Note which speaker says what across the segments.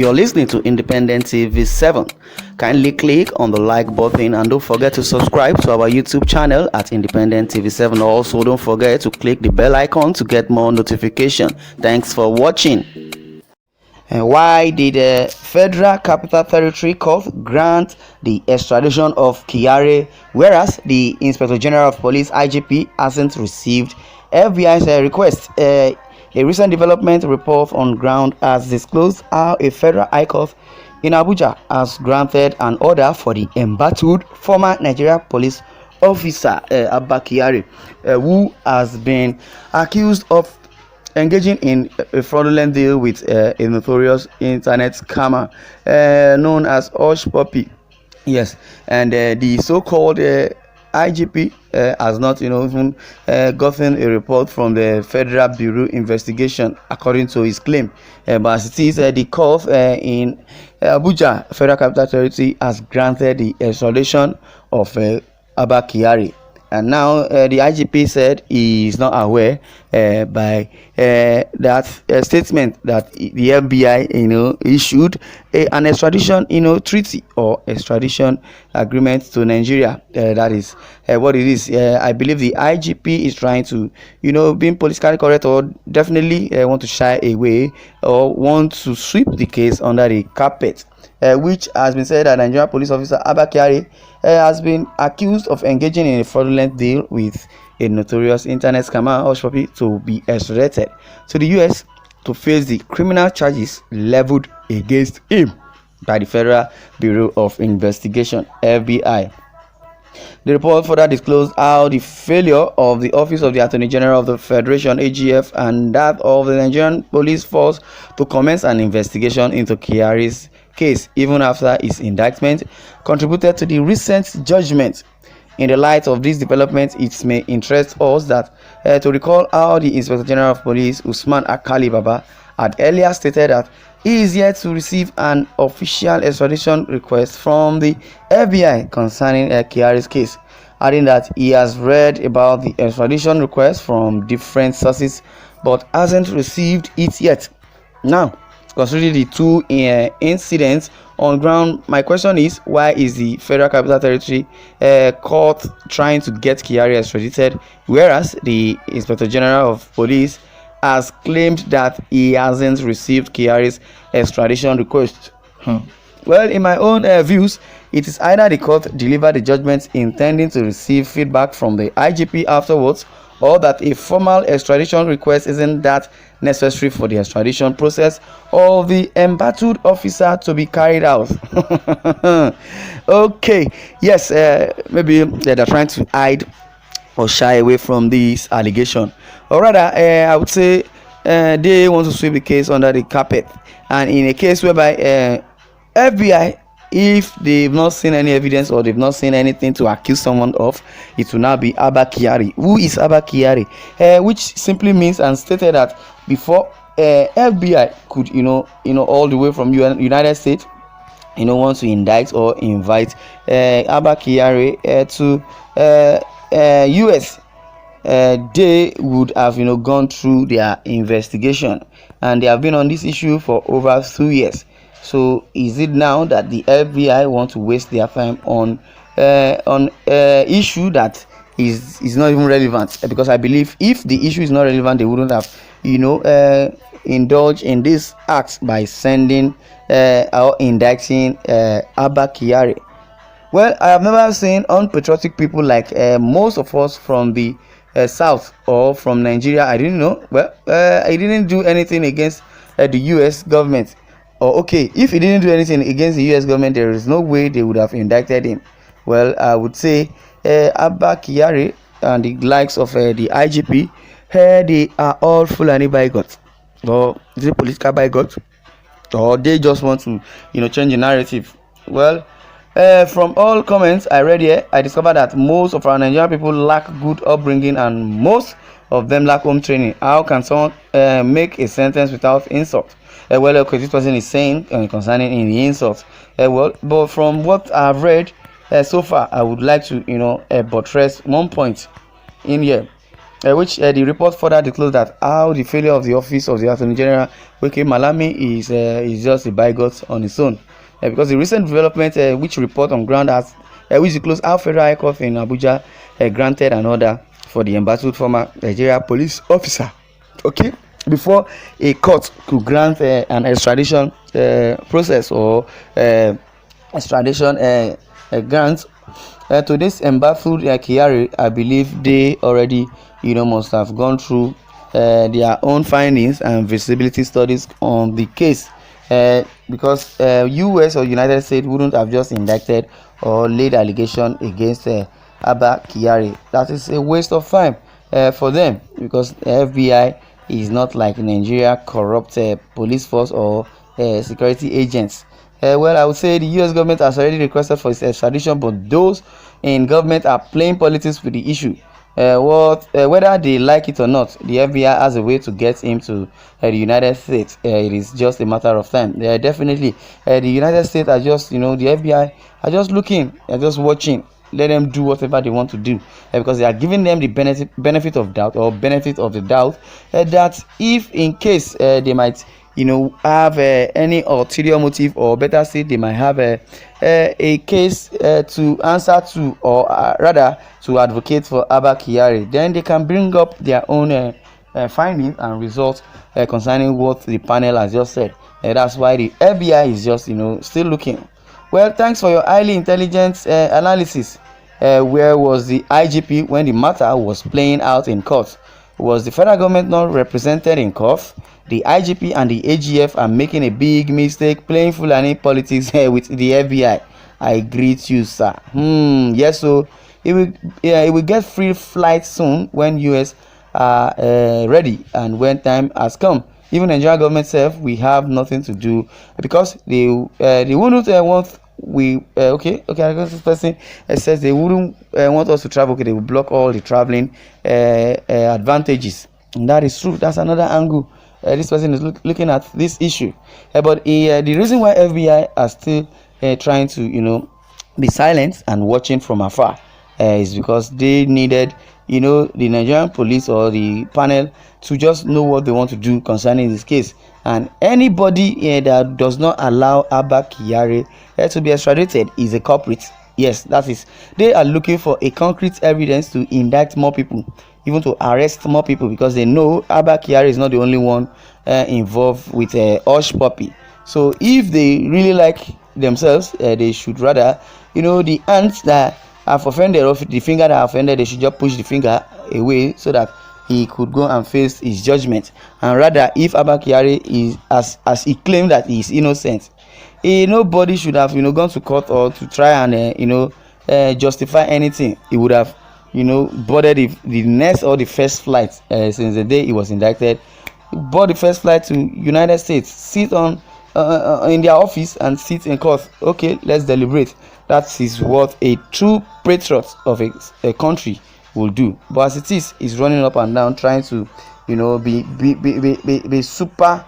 Speaker 1: You're listening to Independent TV 7. Kindly click on the like button and don't forget to subscribe to our YouTube channel at Independent TV 7. Also, don't forget to click the bell icon to get more notification. Thanks for watching. And why did the Federal Capital Territory Court grant the extradition of Kyari, whereas the Inspector General of Police (IGP) hasn't received FBI's request? A recent development report on ground has disclosed how a federal high court in Abuja has granted an order for the embattled former Nigeria police officer Abba Kyari, who has been accused of engaging in a fraudulent deal with a notorious internet scammer known as Hush Puppy. Yes, and the so-called IGP has not even gotten a report from the Federal Bureau investigation, according to his claim. But as it is, the court in Abuja, Federal Capital Territory, has granted the extradition of Abba Kyari. And now the IGP said he is not aware by that statement that the FBI, issued an extradition, treaty or extradition agreement to Nigeria. That is what it is. I believe the IGP is trying to, being politically correct, or definitely want to shy away or want to sweep the case under the carpet. Which has been said that Nigerian police officer Abba Kyari has been accused of engaging in a fraudulent deal with a notorious internet scammer Hush Puppy to be extradited to the US to face the criminal charges leveled against him by the Federal Bureau of Investigation (FBI). The report further disclosed how the failure of the Office of the Attorney General of the Federation (AGF) and that of the Nigerian Police Force to commence an investigation into Kyari's case, even after his indictment, contributed to the recent judgment. In the light of this development, it may interest us that to recall how the Inspector General of Police Usman Akali Baba had earlier stated that he is yet to receive an official extradition request from the FBI concerning Kyari's case, adding that he has read about the extradition request from different sources but hasn't received it yet. Now, considering the two incidents on ground, my question is, why is the Federal Capital Territory court trying to get Kyari extradited, whereas the Inspector General of Police has claimed that he hasn't received Kyari's extradition request? Well, in my own views, it is either the court delivered the judgment intending to receive feedback from the IGP afterwards, or that a formal extradition request isn't that necessary for the extradition process of the embattled officer to be carried out. Okay, yes, maybe they're trying to hide or shy away from this allegation, or rather, I would say they want to sweep the case under the carpet. And in a case whereby FBI, if they've not seen any evidence or they've not seen anything to accuse someone of, it will now be Abba Kyari. Who is Abba Kyari? Which simply means and stated that before FBI could, all the way from United States, want to indict or invite Abba Kyari to US, they would have, gone through their investigation, and they have been on this issue for over 2 years. So is it now that the FBI want to waste their time on issue that is not even relevant? Because I believe if the issue is not relevant, they wouldn't have indulged in this act by sending or indicting Abba Kyari. Well, I have never seen unpatriotic people like most of us from the south or from Nigeria. I didn't know. Well, I didn't do anything against the US government. Okay, if he didn't do anything against the US government, there is no way they would have indicted him. Well, I would say Abba Kyari and the likes of the IGP, they are all Fulani bigots. Or is it political bigots? Or they just want to, change the narrative? Well, from all comments I read here, I discovered that most of our Nigerian people lack good upbringing and most of them lack home training. How can someone make a sentence without insult? Well, okay, this person is saying concerning in the insult. Well, but from what I've read so far, I would like to, buttress one point in here. which the report further disclosed that how the failure of the office of the Attorney General Wike Malami is just a bygones on its own, because the recent development which report on ground has which disclosed how Federal High Court in Abuja granted an order for the embattled former Nigeria police officer, okay, before a court could grant an extradition process or extradition grant to this embattled Kyari. I believe they already must have gone through their own findings and visibility studies on the case, because US or United States wouldn't have just indicted or laid allegation against Abba Kyari. That is a waste of time for them, because the FBI is not like Nigeria corrupt police force or security agents. Well, I would say the US government has already requested for its extradition, but those in government are playing politics with the issue. Whether they like it or not, the FBI has a way to get him to the United States. It is just a matter of time. Definitely, the United States are just, the FBI are just looking, are just watching. Let them do whatever they want to do, because they are giving them the benefit of doubt, or benefit of the doubt, that if in case they might have any ulterior motive, or better said, they might have a case to answer to, or rather to advocate for Abba Kyari, then they can bring up their own findings and results concerning what the panel has just said. That's why the FBI is just still looking. Well, thanks for your highly intelligent analysis. Where was the IGP when the matter was playing out in court? Was the federal government not represented in court? The IGP and the AGF are making a big mistake playing Fulani politics with the FBI. I greet you, sir. Yes, so it will get free flight soon when US are ready, and when time has come. Even the Nigerian government itself, we have nothing to do, because they wouldn't want okay, this person says they wouldn't want us to travel. Okay, they will block all the traveling advantages, and that is true. That's another angle this person is looking at this issue. But the reason why FBI are still trying to be silent and watching from afar is because they needed the Nigerian police or the panel to just know what they want to do concerning this case. And anybody that does not allow Abba Kyari to be extradited is a culprit. Yes, that is, they are looking for a concrete evidence to indict more people, even to arrest more people, because they know Abba Kyari is not the only one involved with Hush Puppy. So if they really like themselves, they should rather, the ants that have offended, or the finger that offended, they should just push the finger away so that he could go and face his judgment. And rather, if Abba Kyari is as he claimed that he is innocent, nobody should have gone to court or to try and justify anything. He would have boarded the next or the first flight since the day he was indicted. Board the first flight to United States, sit on in their office and sit in court. Okay, let's deliberate. That is what a true patriot of a country will do. But as it is running up and down, trying to be super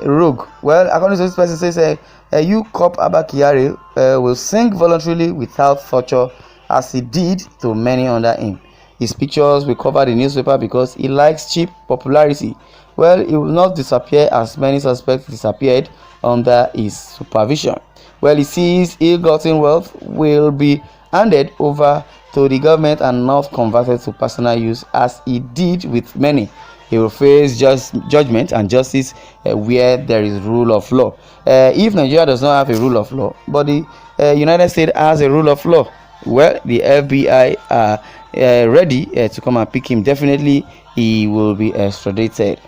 Speaker 1: rogue. Well, according to this person, says you cop Abba Kyari will sing voluntarily without torture, as he did to many under him. His pictures will cover the newspaper because he likes cheap popularity. Well, he will not disappear as many suspects disappeared under his supervision. Well, he sees ill-gotten wealth will be handed over to the government and not converted to personal use, as he did with many. He will face judgment and justice where there is rule of law. If Nigeria does not have a rule of law, but the United States has a rule of law, well, the FBI are ready to come and pick him. Definitely, he will be extradited.